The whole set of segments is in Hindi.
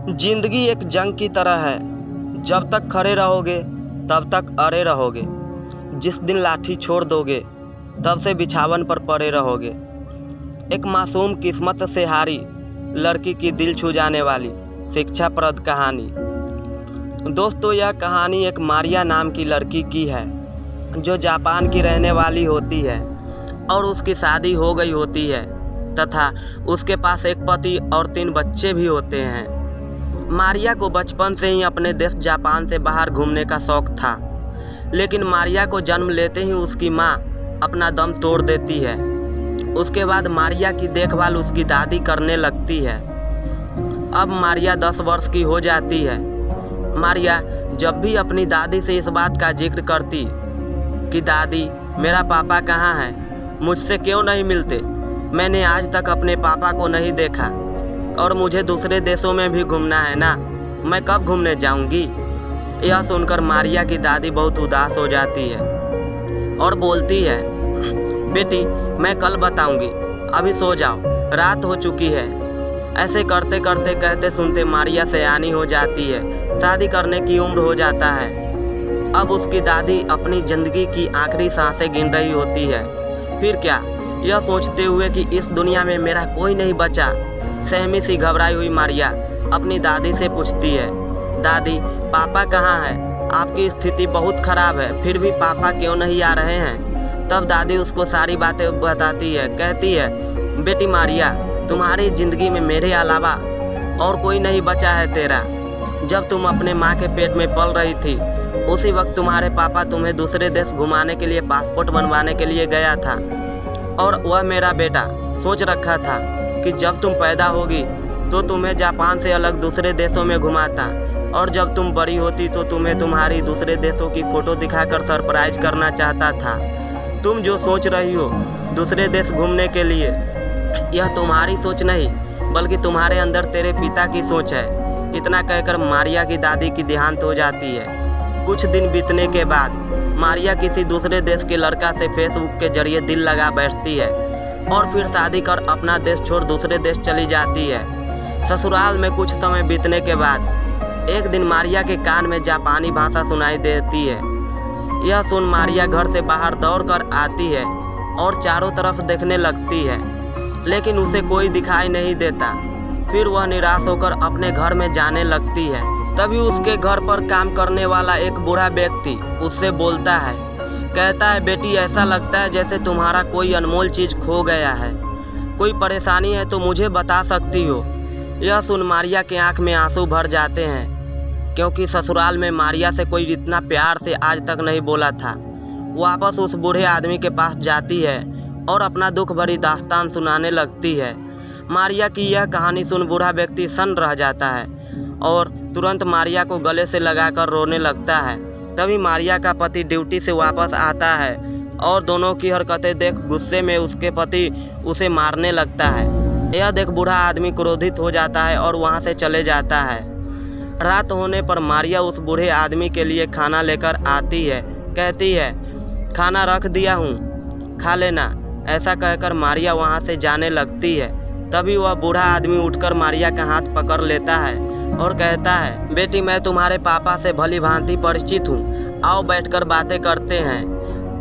जिंदगी एक जंग की तरह है। जब तक खड़े रहोगे तब तक अड़े रहोगे। जिस दिन लाठी छोड़ दोगे तब से बिछावन पर पड़े रहोगे। एक मासूम किस्मत से हारी लड़की की दिल छू जाने वाली शिक्षाप्रद कहानी। दोस्तों, यह कहानी एक मारिया नाम की लड़की की है जो जापान की रहने वाली होती है और उसकी शादी हो गई होती है तथा उसके पास एक पति और 3 बच्चे भी होते हैं। मारिया को बचपन से ही अपने देश जापान से बाहर घूमने का शौक था, लेकिन मारिया को जन्म लेते ही उसकी माँ अपना दम तोड़ देती है। उसके बाद मारिया की देखभाल उसकी दादी करने लगती है। अब मारिया 10 वर्ष की हो जाती है। मारिया जब भी अपनी दादी से इस बात का जिक्र करती कि दादी, मेरा पापा कहाँ है, मुझसे क्यों नहीं मिलते, मैंने आज तक अपने पापा को नहीं देखा और मुझे दूसरे देशों में भी घूमना है ना, मैं कब घूमने जाऊंगी। यह सुनकर मारिया की दादी बहुत उदास हो जाती है और बोलती है, बेटी मैं कल बताऊंगी, अभी सो जाओ, रात हो चुकी है। ऐसे करते करते कहते सुनते मारिया सयानी हो जाती है, शादी करने की उम्र हो जाता है। अब उसकी दादी अपनी ज़िंदगी की आखिरी सांसें गिन रही होती है। फिर क्या, यह सोचते हुए कि इस दुनिया में मेरा कोई नहीं बचा, सहमी सी घबराई हुई मारिया अपनी दादी से पूछती है, दादी पापा कहाँ हैं, आपकी स्थिति बहुत ख़राब है, फिर भी पापा क्यों नहीं आ रहे हैं। तब दादी उसको सारी बातें बताती है। कहती है, बेटी मारिया, तुम्हारी ज़िंदगी में मेरे अलावा और कोई नहीं बचा है तेरा। जब तुम अपने माँ के पेट में पल रही थी उसी वक्त तुम्हारे पापा तुम्हें दूसरे देश घुमाने के लिए पासपोर्ट बनवाने के लिए गया था और वह मेरा बेटा सोच रखा था कि जब तुम पैदा होगी तो तुम्हें जापान से अलग दूसरे देशों में घुमाता और जब तुम बड़ी होती तो तुम्हें तुम्हारी दूसरे देशों की फ़ोटो दिखाकर सरप्राइज करना चाहता था। तुम जो सोच रही हो दूसरे देश घूमने के लिए, यह तुम्हारी सोच नहीं बल्कि तुम्हारे अंदर तेरे पिता की सोच है। इतना कहकर मारिया की दादी की देहांत हो जाती है। कुछ दिन बीतने के बाद मारिया किसी दूसरे देश के लड़का से फेसबुक के जरिए दिल लगा बैठती है और फिर शादी कर अपना देश छोड़ दूसरे देश चली जाती है। ससुराल में कुछ समय बीतने के बाद एक दिन मारिया के कान में जापानी भाषा सुनाई देती है। यह सुन मारिया घर से बाहर दौड़कर आती है और चारों तरफ देखने लगती है, लेकिन उसे कोई दिखाई नहीं देता। फिर वह निराश होकर अपने घर में जाने लगती है। तभी उसके घर पर काम करने वाला एक बूढ़ा व्यक्ति उससे बोलता है। कहता है, बेटी ऐसा लगता है जैसे तुम्हारा कोई अनमोल चीज़ खो गया है, कोई परेशानी है तो मुझे बता सकती हो। यह सुन मारिया के आंख में आंसू भर जाते हैं, क्योंकि ससुराल में मारिया से कोई इतना प्यार से आज तक नहीं बोला था। वापस उस बूढ़े आदमी के पास जाती है और अपना दुख भरी दास्तान सुनाने लगती है। मारिया की यह कहानी सुन बूढ़ा व्यक्ति सन्न रह जाता है और तुरंत मारिया को गले से लगाकर रोने लगता है। तभी मारिया का पति ड्यूटी से वापस आता है और दोनों की हरकतें देख गुस्से में उसके पति उसे मारने लगता है। यह देख बूढ़ा आदमी क्रोधित हो जाता है और वहां से चले जाता है। रात होने पर मारिया उस बूढ़े आदमी के लिए खाना लेकर आती है। कहती है, खाना रख दिया हूँ, खा लेना। ऐसा कहकर मारिया वहां से जाने लगती है। तभी वह बूढ़ा आदमी उठकर मारिया का हाथ पकड़ लेता है और कहता है, बेटी मैं तुम्हारे पापा से भली भांति परिचित हूँ, आओ बैठकर बातें करते हैं।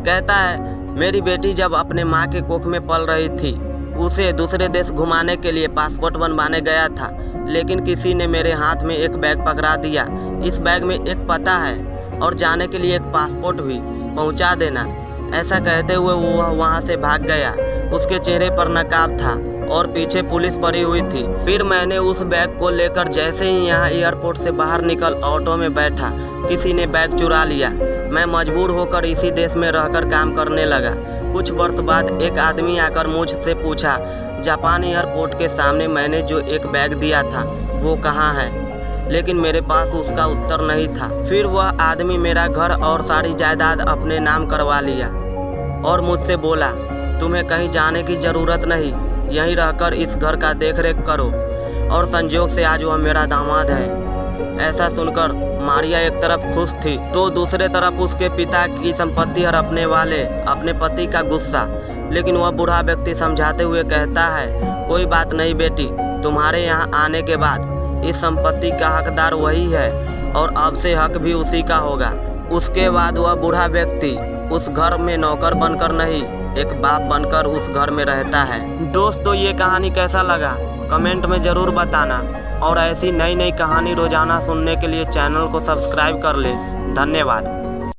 कहता है, मेरी बेटी जब अपने माँ के कोख में पल रही थी उसे दूसरे देश घुमाने के लिए पासपोर्ट बनवाने गया था, लेकिन किसी ने मेरे हाथ में एक बैग पकड़ा दिया। इस बैग में एक पता है और जाने के लिए एक पासपोर्ट भी, पहुँचा देना। ऐसा कहते हुए वह वहाँ से भाग गया। उसके चेहरे पर नकाब था और पीछे पुलिस पड़ी हुई थी। फिर मैंने उस बैग को लेकर जैसे ही यहाँ एयरपोर्ट से बाहर निकल ऑटो में बैठा, किसी ने बैग चुरा लिया। मैं मजबूर होकर इसी देश में रहकर काम करने लगा। कुछ वर्ष बाद एक आदमी आकर मुझसे पूछा, जापान एयरपोर्ट के सामने मैंने जो एक बैग दिया था वो कहाँ है, लेकिन मेरे पास उसका उत्तर नहीं था। फिर वह आदमी मेरा घर और सारी जायदाद अपने नाम करवा लिया और मुझसे बोला, तुम्हें कहीं जाने की ज़रूरत नहीं, यहीं रहकर इस घर का देखरेख करो। और संजोग से आज वह मेरा दामाद है। ऐसा सुनकर मारिया एक तरफ खुश थी तो दूसरे तरफ उसके पिता की संपत्ति हड़पने वाले अपने पति का गुस्सा। लेकिन वह बूढ़ा व्यक्ति समझाते हुए कहता है, कोई बात नहीं बेटी, तुम्हारे यहाँ आने के बाद इस संपत्ति का हकदार वही है और अब से हक भी उसी का होगा। उसके बाद वह बूढ़ा व्यक्ति उस घर में नौकर बनकर नहीं, एक बाप बनकर उस घर में रहता है। दोस्तों, ये कहानी कैसा लगा कमेंट में ज़रूर बताना और ऐसी नई नई कहानी रोज़ाना सुनने के लिए चैनल को सब्सक्राइब कर ले। धन्यवाद।